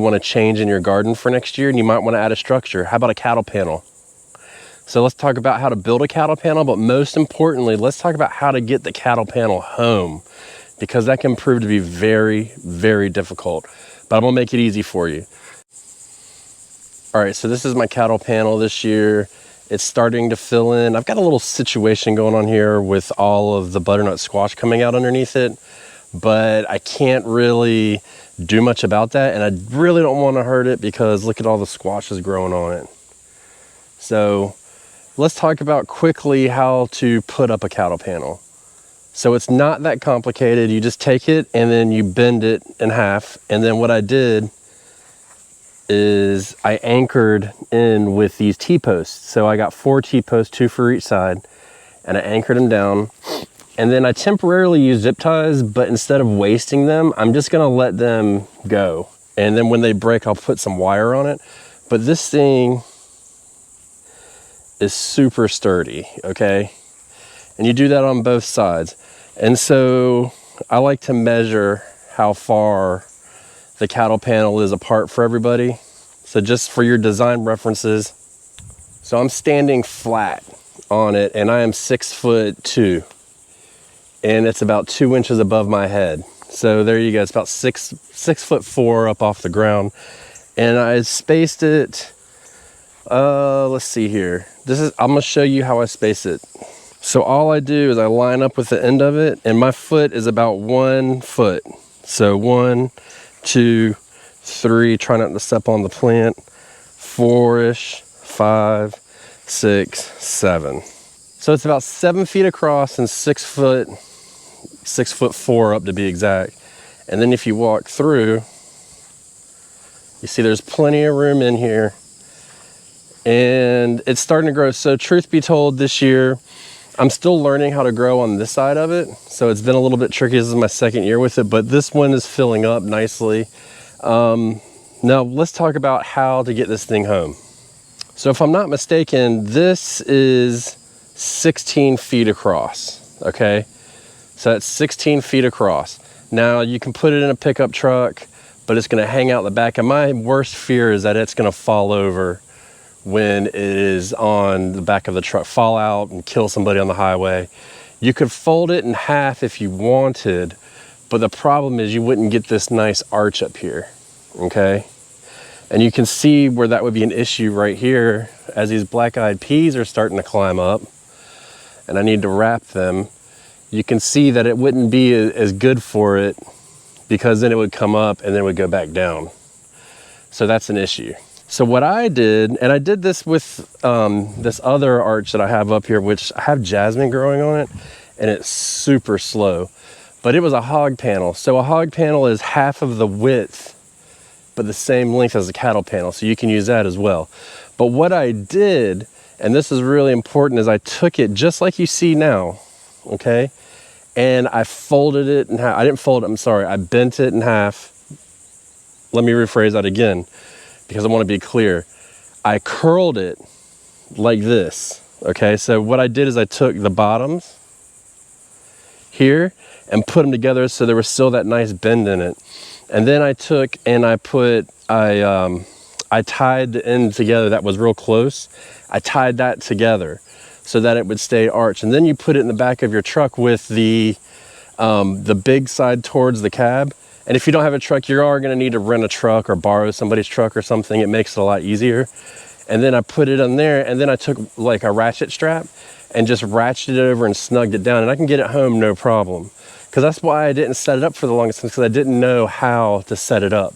want to change in your garden for next year, and you might want to add a structure. How about a cattle panel? So let's talk about how to build a cattle panel, but most importantly, let's talk about how to get the cattle panel home, because that can prove to be very, very difficult. But I'm gonna make it easy for you. All right, so this is my cattle panel this year. It's starting to fill in. I've got a little situation going on here with all of the butternut squash coming out underneath it, but I can't really do much about that, and I really don't want to hurt it because look at all the squashes growing on it. So let's talk about quickly how to put up a cattle panel. So it's not that complicated. You just take it and then you bend it in half. And then what I did is I anchored in with these T-posts. So I got 4 T-posts, 2 for each side, and I anchored them down. And then I temporarily used zip ties, but instead of wasting them, I'm just gonna let them go. And then when they break, I'll put some wire on it. But this thing is super sturdy, okay? And you do that on both sides. And so I like to measure how far the cattle panel is apart for everybody. So just for your design references. So I'm standing flat on it and I am 6'2", and it's about 2 inches above my head. So there you go, it's about 6'4" up off the ground. And I spaced it, let's see here. I'm gonna show you how I space it. So all I do is I line up with the end of it, and my foot is about 1 foot. So 1, 2, 3, try not to step on the plant, 4-ish, 5, 6, 7. So it's about 7 feet across and 6'4" up to be exact. And then if you walk through, you see there's plenty of room in here. And it's starting to grow. So truth be told, this year, I'm still learning how to grow on this side of it. So it's been a little bit tricky. This is my 2nd year with it, but this one is filling up nicely. Now let's talk about how to get this thing home. So if I'm not mistaken, this is 16 feet across, okay? So that's 16 feet across. Now you can put it in a pickup truck, but it's gonna hang out the back. And my worst fear is that it's gonna fall over when it is on the back of the truck, fall out and kill somebody on the highway. You could fold it in half if you wanted, but the problem is you wouldn't get this nice arch up here, okay? And you can see where that would be an issue right here as these black-eyed peas are starting to climb up and I need to wrap them. You can see that it wouldn't be as good for it because then it would come up and then it would go back down. So that's an issue. So what I did, and I did this with this other arch that I have up here, which I have jasmine growing on it, and it's super slow, but it was a hog panel. So a hog panel is half of the width, but the same length as a cattle panel, so you can use that as well. But what I did, and this is really important, is I took it just like you see now, okay? And I folded it in half. I didn't fold it, I'm sorry, I bent it in half. Let me rephrase that again, because I want to be clear. I curled it like this, okay? So what I did is I took the bottoms here and put them together so there was still that nice bend in it. And then I took and I tied the end together that was real close. I tied that together so that it would stay arched. And then you put it in the back of your truck with the big side towards the cab. And if you don't have a truck, you are gonna need to rent a truck or borrow somebody's truck or something. It makes it a lot easier. And then I put it on there, and then I took like a ratchet strap and just ratcheted it over and snugged it down, and I can get it home no problem. Because that's why I didn't set it up for the longest time, because I didn't know how to set it up.